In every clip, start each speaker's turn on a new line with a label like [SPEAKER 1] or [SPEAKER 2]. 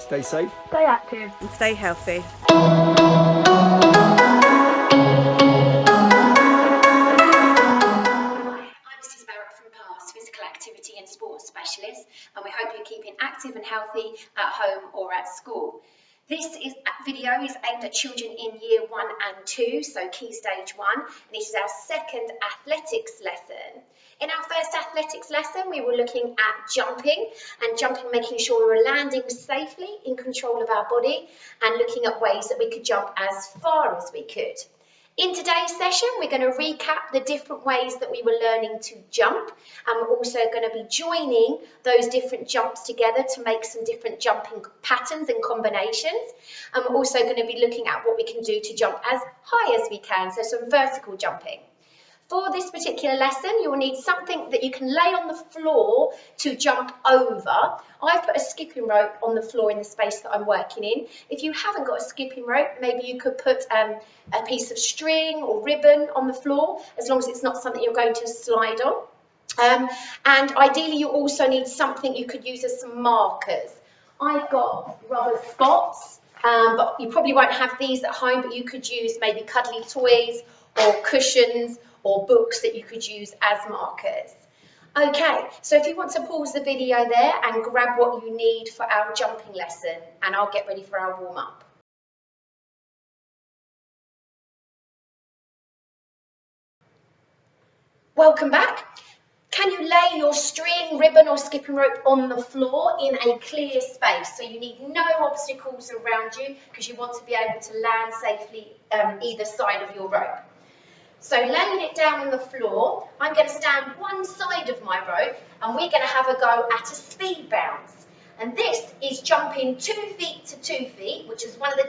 [SPEAKER 1] Stay safe.
[SPEAKER 2] Stay active.
[SPEAKER 3] And stay healthy.
[SPEAKER 4] Physical activity and sports specialist, and we hope you're keeping active and healthy at home or at school. This video is aimed at children in year 1 and 2, so key stage 1, and this is our second athletics lesson. In our first athletics lesson, we were looking at jumping, making sure we were landing safely in control of our body, and looking at ways that we could jump as far as we could. In today's session, we're going to recap the different ways that we were learning to jump, and we're also going to be joining those different jumps together to make some different jumping patterns and combinations. And we're also going to be looking at what we can do to jump as high as we can, so some vertical jumping. For this particular lesson, you will need something that you can lay on the floor to jump over. I've put a skipping rope on the floor in the space that I'm working in. If you haven't got a skipping rope, maybe you could put a piece of string or ribbon on the floor, as long as it's not something you're going to slide on. And ideally, you also need something you could use as some markers. I've got rubber spots, but you probably won't have these at home, but you could use maybe cuddly toys or cushions or books that you could use as markers. Okay, so if you want to pause the video there and grab what you need for our jumping lesson, and I'll get ready for our warm-up. Welcome back. Can you lay your string, ribbon or skipping rope on the floor in a clear space? So you need no obstacles around you, because you want to be able to land safely either side of your rope. So laying it down on the floor, I'm going to stand one side of my rope, and we're going to have a go at a speed bounce. And this is jumping 2 feet to 2 feet, which is one of the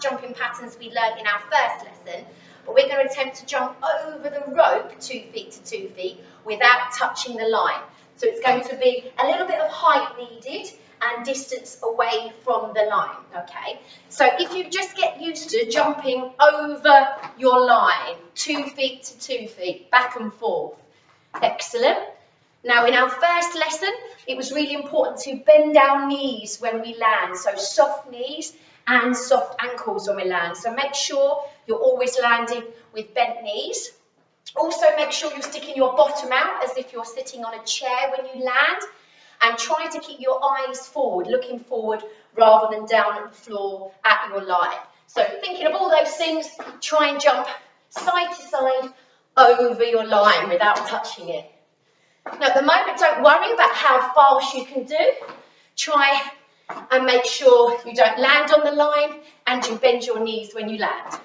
[SPEAKER 4] jumping patterns we learned in our first lesson. But we're going to attempt to jump over the rope 2 feet to 2 feet without touching the line. So it's going to be a little bit of height needed and distance away from the line, okay? So if you just get used to jumping over your line, 2 feet to 2 feet, back and forth. Excellent. Now in our first lesson, it was really important to bend our knees when we land, so soft knees and soft ankles when we land. So make sure you're always landing with bent knees. Also make sure you're sticking your bottom out as if you're sitting on a chair when you land. And try to keep your eyes forward, looking forward rather than down at the floor at your line. So thinking of all those things, try and jump side to side over your line without touching it. Now at the moment, don't worry about how fast you can do. Try and make sure you don't land on the line and you bend your knees when you land.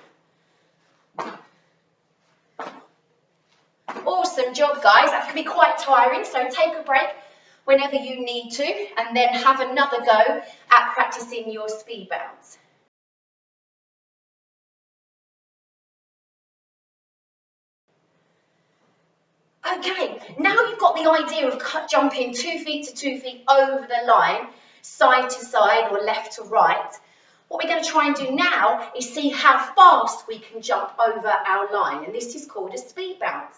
[SPEAKER 4] Awesome job, guys. That can be quite tiring, so take a break whenever you need to, and then have another go at practicing your speed bounce. Okay, now you've got the idea of jumping 2 feet to 2 feet over the line, side to side or left to right. What we're going to try and do now is see how fast we can jump over our line, and this is called a speed bounce.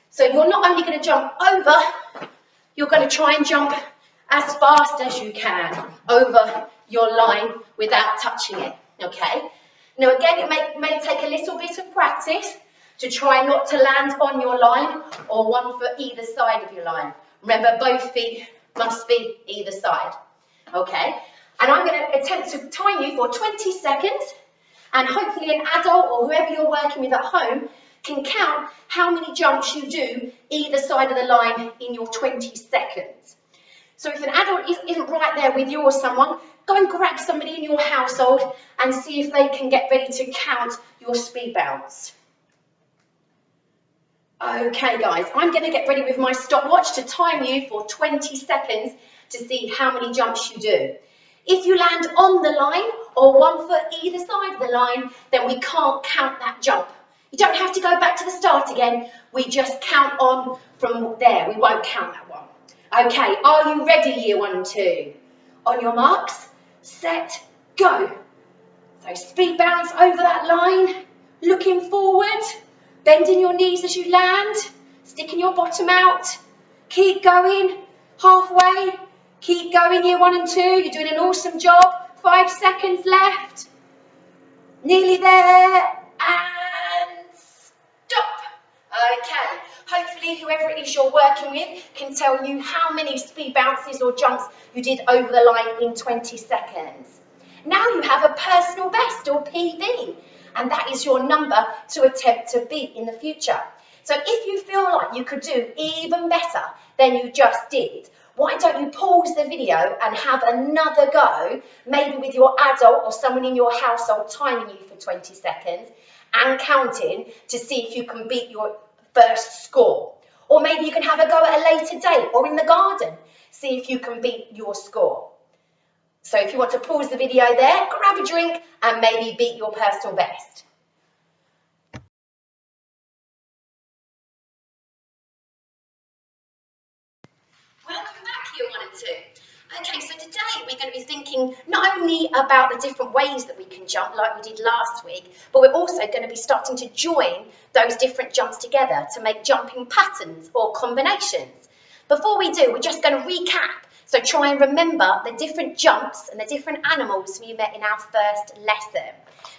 [SPEAKER 4] So you're not only going to jump over, you're going to try and jump as fast as you can over your line without touching it, okay? Now again, it may take a little bit of practice to try not to land on your line or one foot either side of your line. Remember, both feet must be either side, okay? And I'm going to attempt to time you for 20 seconds, and hopefully an adult or whoever you're working with at home can count how many jumps you do either side of the line in your 20 seconds. So if an adult isn't right there with you or someone, go and grab somebody in your household and see if they can get ready to count your speed bounce. Okay guys, I'm going to get ready with my stopwatch to time you for 20 seconds to see how many jumps you do. If you land on the line or one foot either side of the line, then we can't count that jump. You don't have to go back to the start again. We just count on from there. We won't count that one. Okay, are you ready, year 1 and 2? On your marks, set, go. So speed bounce over that line, looking forward, bending your knees as you land, sticking your bottom out. Keep going, halfway, Keep going, year 1 and 2. You're doing an awesome job. 5 seconds left. Nearly there. And stop. Okay. Hopefully, whoever it is you're working with can tell you how many speed bounces or jumps you did over the line in 20 seconds. Now you have a personal best or PB, and that is your number to attempt to beat in the future. So if you feel like you could do even better than you just did, why don't you pause the video and have another go, maybe with your adult or someone in your household timing you for 20 seconds and counting to see if you can beat your first score. Or maybe you can have a go at a later date or in the garden, see if you can beat your score. So if you want to pause the video there, grab a drink and maybe beat your personal best. Welcome back, year 1 and 2. Okay, so today we're going to be thinking not only about the different ways that we can jump like we did last week, but we're also going to be starting to join those different jumps together to make jumping patterns or combinations. Before we do, we're just going to recap. So try and remember the different jumps and the different animals we met in our first lesson.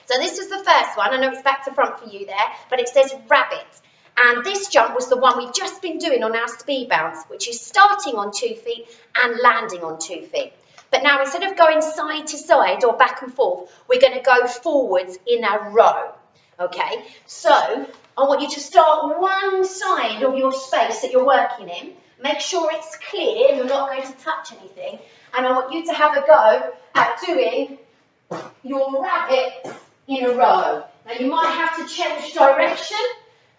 [SPEAKER 4] So this was the first one. I know it's back to front for you there, but it says rabbit. And this jump was the one we've just been doing on our speed bounce, which is starting on 2 feet and landing on 2 feet. But now instead of going side to side or back and forth, we're going to go forwards in a row. Okay, so I want you to start one side of your space that you're working in. Make sure it's clear, you're not going to touch anything. And I want you to have a go at doing your rabbit in a row. Now you might have to change direction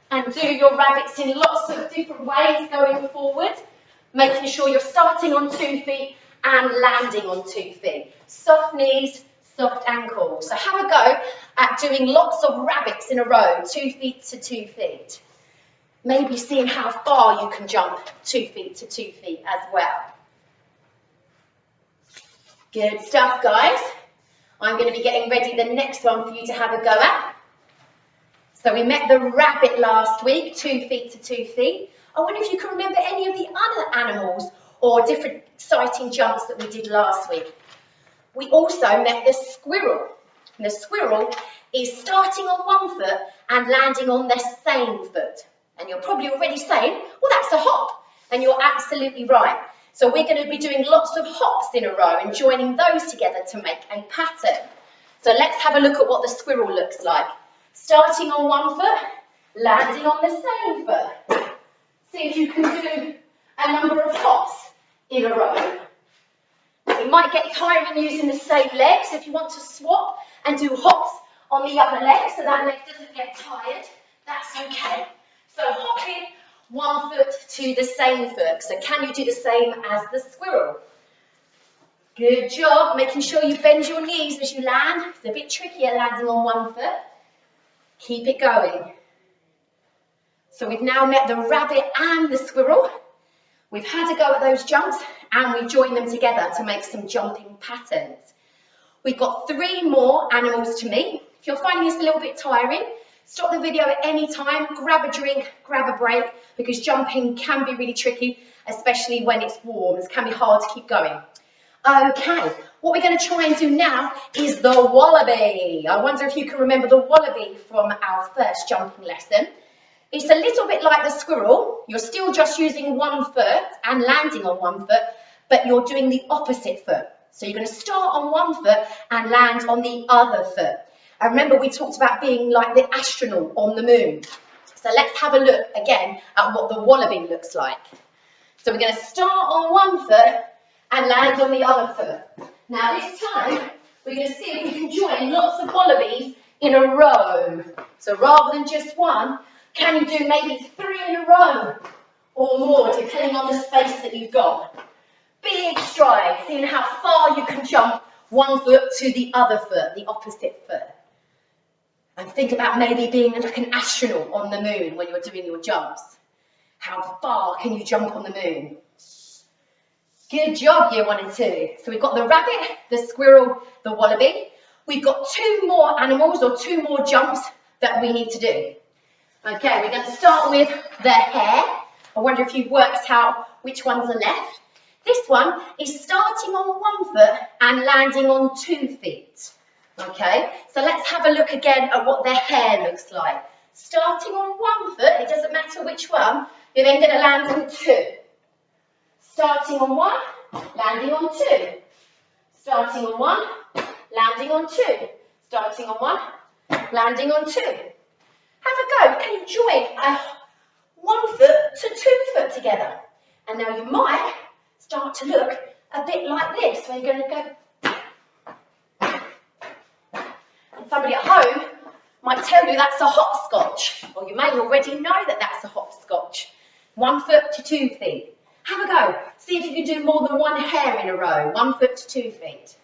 [SPEAKER 4] and do your rabbits in lots of different ways going forward, making sure you're starting on 2 feet and landing on 2 feet. Soft knees, soft ankles. So have a go at doing lots of rabbits in a row, 2 feet to 2 feet. Maybe seeing how far you can jump 2 feet to 2 feet as well. Good stuff, guys. I'm going to be getting ready the next one for you to have a go at. So we met the rabbit last week, 2 feet to 2 feet. I wonder if you can remember any of the other animals or different exciting jumps that we did last week. We also met the squirrel. And the squirrel is starting on 1 foot and landing on the same foot. And you're probably already saying, well, that's a hop. And you're absolutely right. So we're going to be doing lots of hops in a row and joining those together to make a pattern. So let's have a look at what the squirrel looks like. Starting on 1 foot, landing on the same foot. See if you can do a number of hops in a row. It might get tiring using the same legs. If you want to swap and do hops on the other leg so that leg doesn't get tired, that's okay. So hopping 1 foot to the same foot. So can you do the same as the squirrel? Good job, making sure you bend your knees as you land. It's a bit trickier landing on 1 foot. Keep it going. So we've now met the rabbit and the squirrel. We've had a go at those jumps and we've joined them together to make some jumping patterns. We've got 3 more animals to meet. If you're finding this a little bit tiring, stop the video at any time, grab a drink, grab a break, because jumping can be really tricky, especially when it's warm. It can be hard to keep going. Okay, what we're going to try and do now is the wallaby. I wonder if you can remember the wallaby from our first jumping lesson. It's a little bit like the squirrel. You're still just using 1 foot and landing on 1 foot, but you're doing the opposite foot. So you're going to start on 1 foot and land on the other foot. And remember, we talked about being like the astronaut on the moon. So let's have a look again at what the wallaby looks like. So we're going to start on 1 foot and land on the other foot. Now this time, we're going to see if we can join lots of wallabies in a row. So rather than just one, can you do maybe 3 in a row or more, depending on the space that you've got? Big stride, seeing how far you can jump 1 foot to the other foot, the opposite foot. And think about maybe being like an astronaut on the moon when you're doing your jumps. How far can you jump on the moon? Good job, year 1 and 2. So we've got the rabbit, the squirrel, the wallaby. We've got 2 more animals or 2 more jumps that we need to do. Okay, we're going to start with the hare. I wonder if you've worked out which one's the left. This one is starting on 1 foot and landing on 2 feet. Okay, so let's have a look again at what their hair looks like. Starting on 1 foot, it doesn't matter which one, you're then going to land on 2. Starting on 1, landing on 2. Starting on 1, landing on 2. Starting on 1, landing on 2. Have a go. Can you join 1 foot to 2 foot together? And now you might start to look a bit like this, where you're going to go. And somebody at home might tell you that's a hopscotch, or you may already know that that's a hopscotch. 1 foot to 2 feet. Have a go. See if you can do more than one hair in a row. 1 foot to 2 feet.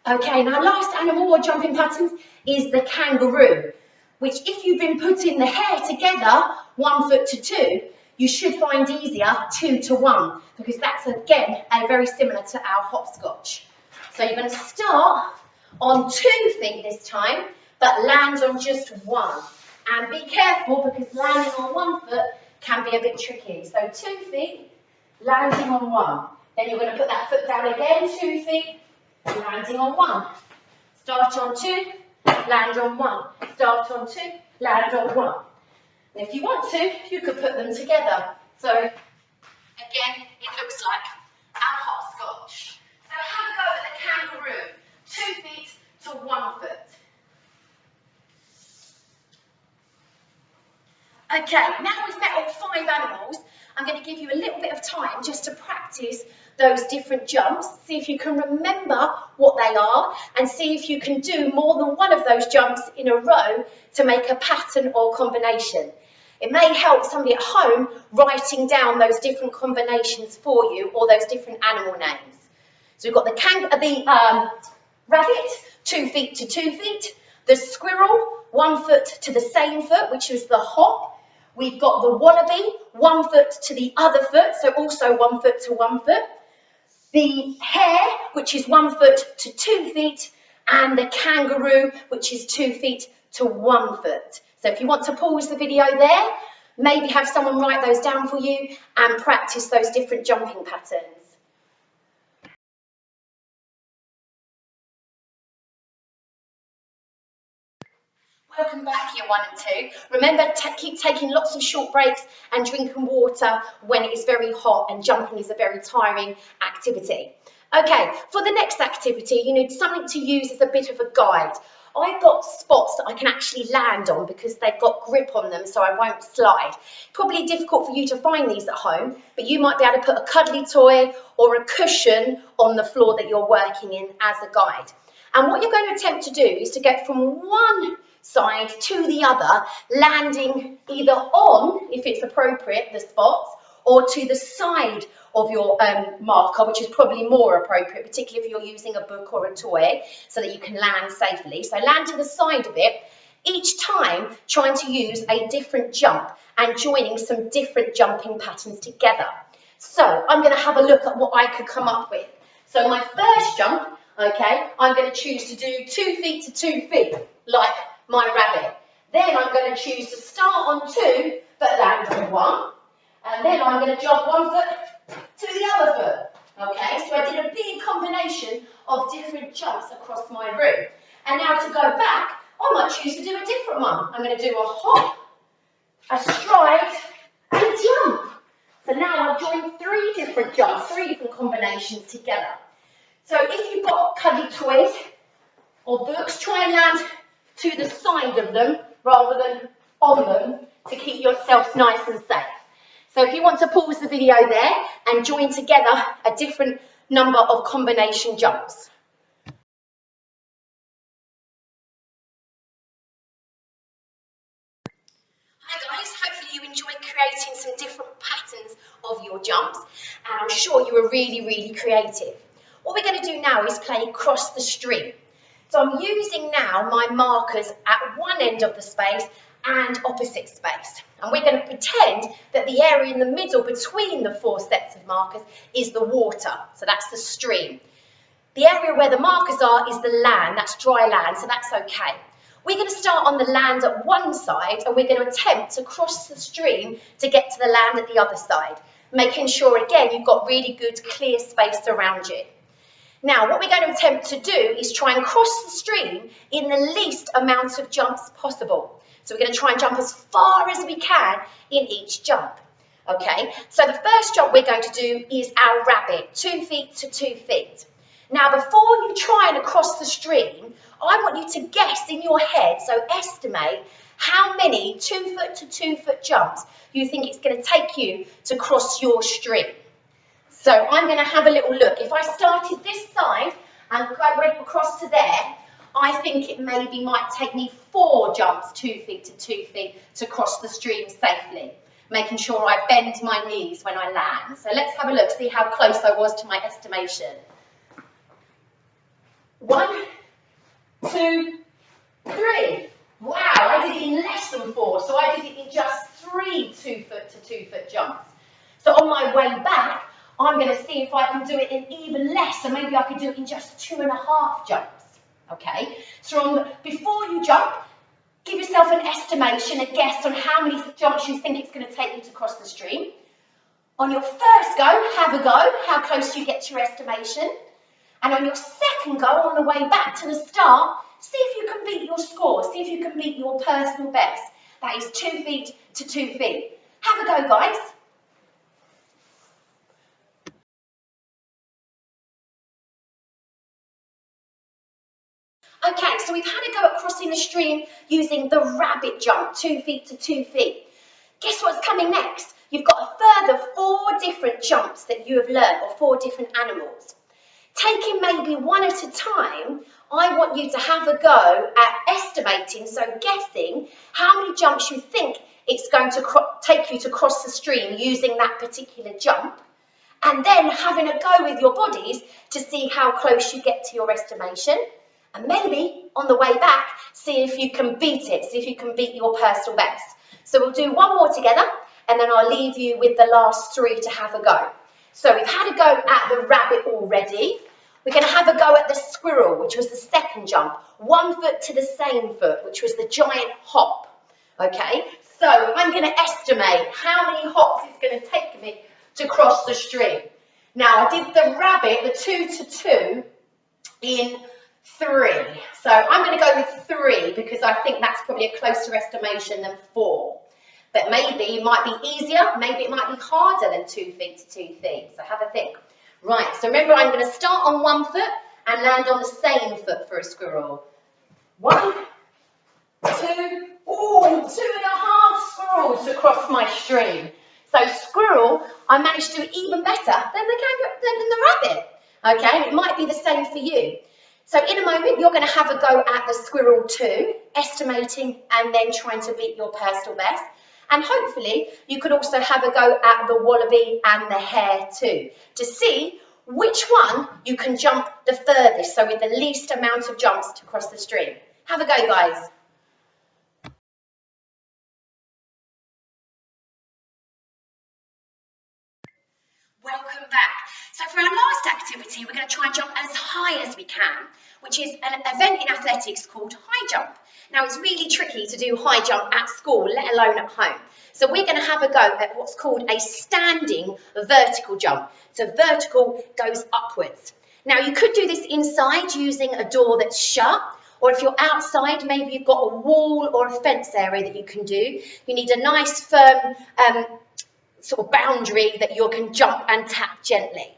[SPEAKER 4] Okay, now last animal or jumping patterns is the kangaroo, which if you've been putting the hair together, 1 foot to 2, you should find easier 2 to 1, because that's again very similar to our hopscotch. So you're going to start on 2 feet this time, but land on just 1. And be careful, because landing on 1 foot can be a bit tricky. So 2 feet, landing on 1. Then you're going to put that foot down again, 2 feet, landing on 1. Start on 2, land on 1. Start on 2, land on 1. And if you want to, you could put them together. So again, it looks like our hopscotch. So have a go at the kangaroo. 2 feet to 1 foot. Okay, now we've met all 5 animals, I'm going to give you a little bit of time just to practice those different jumps, see if you can remember what they are, and see if you can do more than one of those jumps in a row to make a pattern or combination. It may help somebody at home writing down those different combinations for you, or those different animal names. So we've got the rabbit, 2 feet to 2 feet, the squirrel, 1 foot to the same foot, which is the hop. We've got the wallaby, 1 foot to the other foot, so also 1 foot to 1 foot. The hare, which is 1 foot to 2 feet, and the kangaroo, which is 2 feet to 1 foot. So if you want to pause the video there, maybe have someone write those down for you and practice those different jumping patterns. Welcome back, year 1 and 2. Remember, keep taking lots of short breaks and drinking water when it is very hot, and jumping is a very tiring activity. Okay, for the next activity, you need something to use as a bit of a guide. I've got spots that I can actually land on because they've got grip on them, so I won't slide. Probably difficult for you to find these at home, but you might be able to put a cuddly toy or a cushion on the floor that you're working in as a guide. And what you're going to attempt to do is to get from one side to the other, landing either on, if it's appropriate, the spots, or to the side of your marker, which is probably more appropriate, particularly if you're using a book or a toy, so that you can land safely. So land to the side of it, each time trying to use a different jump and joining some different jumping patterns together. So I'm going to have a look at what I could come up with. So my first jump, okay, I'm going to choose to do 2 feet to 2 feet, like my rabbit. Then I'm going to choose to start on 2, but land on 1. And then I'm going to jump 1 foot to the other foot. Okay, so I did a big combination of different jumps across my room. And now to go back, I might choose to do a different one. I'm going to do a hop, a stride, and a jump. So now I've joined 3 different jumps, 3 different combinations together. So if you've got cuddly toys or books, try and land to the side of them rather than on them to keep yourself nice and safe. So if you want to pause the video there and join together a different number of combination jumps. Hi guys, hopefully you enjoyed creating some different patterns of your jumps, and I'm sure you were really creative. What we're going to do now is play cross the stream. So I'm using now my markers at one end of the space and opposite space. And we're going to pretend that the area in the middle between the 4 sets of markers is the water. So that's the stream. The area where the markers are is the land, that's dry land, so that's okay. We're going to start on the land at one side and we're going to attempt to cross the stream to get to the land at the other side, making sure, again, you've got really good clear space around you. Now, what we're going to attempt to do is try and cross the stream in the least amount of jumps possible. So we're going to try and jump as far as we can in each jump. Okay, so the first jump we're going to do is our rabbit, 2 feet to 2 feet. Now, before you try and cross the stream, I want you to guess in your head, so estimate how many 2 foot to 2 foot jumps you think it's going to take you to cross your stream. So I'm going to have a little look. If I started this side and went across to there, I think it maybe might take me 4 jumps, 2 feet to 2 feet, to cross the stream safely, making sure I bend my knees when I land. So let's have a look, see how close I was to my estimation. 1, 2, 3. Wow, I did it in less than 4, so I did it in just 3 2 foot to 2 foot jumps. So on my way back, I'm going to see if I can do it in even less, so maybe I could do it in just 2.5 jumps. Okay, so before you jump, give yourself an estimation, a guess on how many jumps you think it's going to take you to cross the stream. On your first go, have a go, how close you get to your estimation. And on your second go, on the way back to the start, see if you can beat your score, see if you can beat your personal best. That is 2 feet to 2 feet. Have a go, guys. Okay, so we've had a go at crossing the stream using the rabbit jump, 2 feet to 2 feet. Guess what's coming next? You've got a further 4 different jumps that you have learned, or 4 different animals. Taking maybe one at a time, I want you to have a go at estimating, so guessing, how many jumps you think it's going to take you to cross the stream using that particular jump, and then having a go with your bodies to see how close you get to your estimation. And maybe on the way back, see if you can beat it, see if you can beat your personal best. So we'll do one more together, and then I'll leave you with the last 3 to have a go. So we've had a go at the rabbit already. We're going to have a go at the squirrel, which was the second jump. 1 foot to the same foot, which was the giant hop. Okay, so I'm going to estimate how many hops it's going to take me to cross the stream. Now, I did the rabbit, the 2 to 2, in 3. So I'm going to go with 3 because I think that's probably a closer estimation than 4. But maybe it might be easier, maybe it might be harder than 2 feet to 2 feet. So have a think. Right, so remember I'm going to start on 1 foot and land on the same foot for a squirrel. 1, 2, oh, 2.5 squirrels across my stream. So squirrel, I managed to do even better than the rabbit. Okay, it might be the same for you. So in a moment, you're going to have a go at the squirrel too, estimating and then trying to beat your personal best. And hopefully, you could also have a go at the wallaby and the hare too, to see which one you can jump the furthest, so with the least amount of jumps to cross the stream. Have a go, guys. Welcome back. So for our last activity, we're going to try and jump as high as we can, which is an event in athletics called high jump. Now, it's really tricky to do high jump at school, let alone at home. So we're going to have a go at what's called a standing vertical jump. So vertical goes upwards. Now, you could do this inside using a door that's shut, or if you're outside, maybe you've got a wall or a fence area that you can do. You need a nice firm sort of boundary that you can jump and tap gently.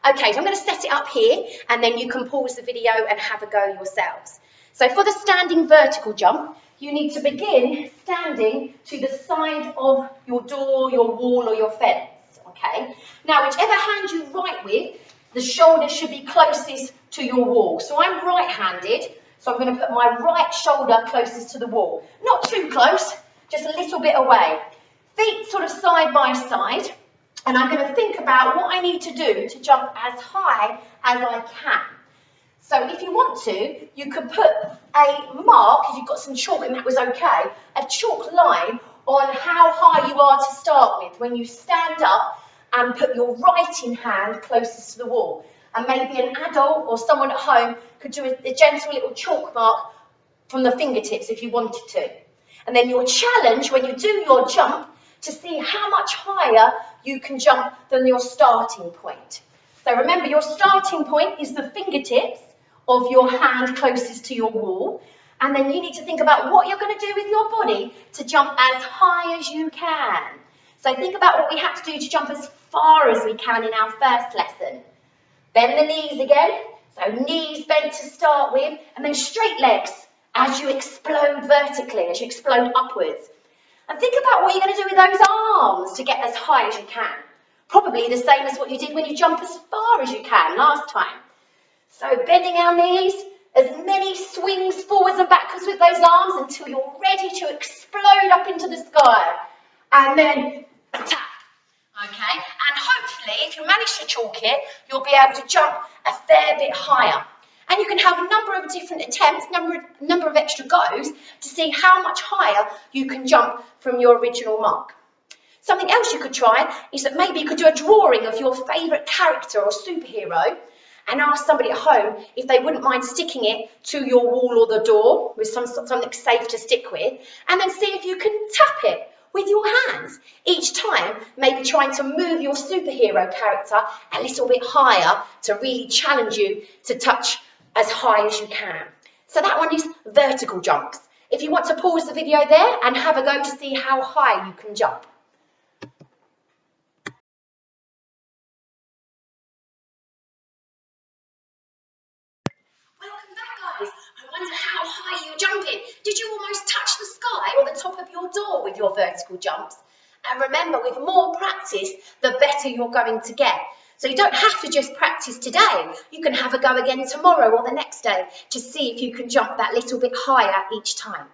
[SPEAKER 4] Okay, so I'm going to set it up here, and then you can pause the video and have a go yourselves. So for the standing vertical jump, you need to begin standing to the side of your door, your wall, or your fence. Okay. Now, whichever hand you write with, the shoulder should be closest to your wall. So I'm right-handed, so I'm going to put my right shoulder closest to the wall. Not too close, just a little bit away. Feet sort of side by side, and I'm going to think about what I need to do to jump as high as I can. So if you want to, you could put a mark, if you've got some chalk and that was okay, a chalk line on how high you are to start with when you stand up and put your writing hand closest to the wall. And maybe an adult or someone at home could do a gentle little chalk mark from the fingertips if you wanted to. And then your challenge when you do your jump to see how much higher you can jump than your starting point. So remember, your starting point is the fingertips of your hand closest to your wall. And then you need to think about what you're going to do with your body to jump as high as you can. So think about what we had to do to jump as far as we can in our first lesson. Bend the knees again. So knees bent to start with, and then straight legs as you explode vertically, as you explode upwards. And think about what you're going to do with those arms to get as high as you can. Probably the same as what you did when you jump as far as you can last time. So bending our knees, as many swings forwards and backwards with those arms until you're ready to explode up into the sky. And then tap. Okay, and hopefully if you manage to chalk it, you'll be able to jump a fair bit higher. And you can have a number of different attempts, number of extra goes to see how much higher you can jump from your original mark. Something else you could try is that maybe you could do a drawing of your favourite character or superhero and ask somebody at home if they wouldn't mind sticking it to your wall or the door with something safe to stick with, and then see if you can tap it with your hands. Each time, maybe trying to move your superhero character a little bit higher to really challenge you to touch as high as you can. So that one is vertical jumps. If you want to pause the video there and have a go to see how high you can jump. Welcome back, guys. I wonder how high you're jumping. Did you almost touch the sky or the top of your door with your vertical jumps? And remember, with more practice, the better you're going to get. So you don't have to just practice today. You can have a go again tomorrow or the next day to see if you can jump that little bit higher each time.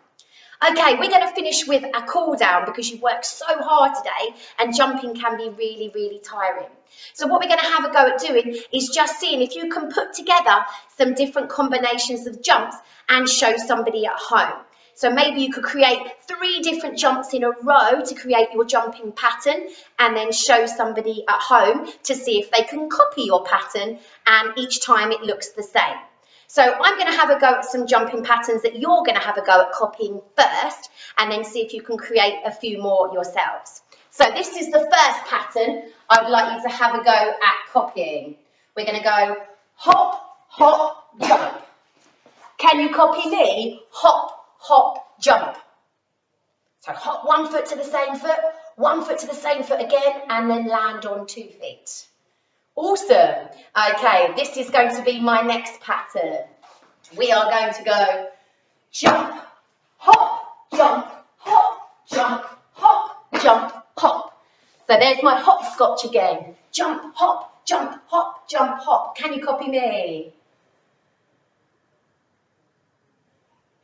[SPEAKER 4] Okay, we're going to finish with a cool down because you've worked so hard today and jumping can be really, really tiring. So what we're going to have a go at doing is just seeing if you can put together some different combinations of jumps and show somebody at home. So maybe you could create 3 different jumps in a row to create your jumping pattern and then show somebody at home to see if they can copy your pattern, and each time it looks the same. So I'm going to have a go at some jumping patterns that you're going to have a go at copying first, and then see if you can create a few more yourselves. So this is the first pattern I'd like you to have a go at copying. We're going to go hop, hop, jump. Can you copy me? Hop, hop, jump. So hop 1 foot to the same foot, 1 foot to the same foot again, and then land on 2 feet. Awesome. Okay, this is going to be my next pattern. We are going to go jump, hop, jump, hop, jump, hop, jump, hop. So there's my hopscotch again. Jump, hop, jump, hop, jump, hop. Can you copy me?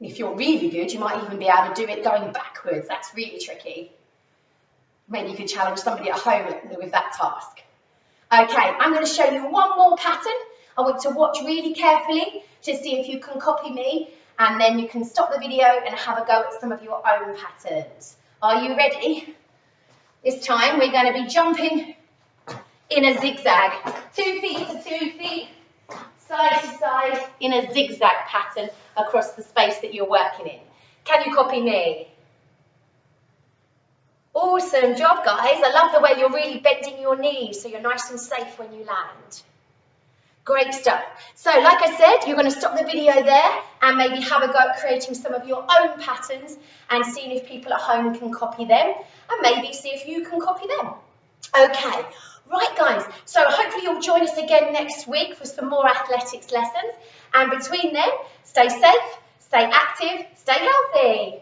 [SPEAKER 4] If you're really good, you might even be able to do it going backwards. That's really tricky. Maybe you could challenge somebody at home with that task. Okay, I'm going to show you one more pattern. I want to watch really carefully to see if you can copy me, and then you can stop the video and have a go at some of your own patterns. Are you ready? This time we're going to be jumping in a zigzag. 2 feet to 2 feet, side to side, in a zigzag pattern across the space that you're working in. Can you copy me? Awesome job, guys. I love the way you're really bending your knees so you're nice and safe when you land. Great stuff. So, like I said, you're going to stop the video there and maybe have a go at creating some of your own patterns and seeing if people at home can copy them, and maybe see if you can copy them. Okay, right, guys. So hopefully you'll join us again next week for some more athletics lessons. And between then, stay safe, stay active, stay healthy.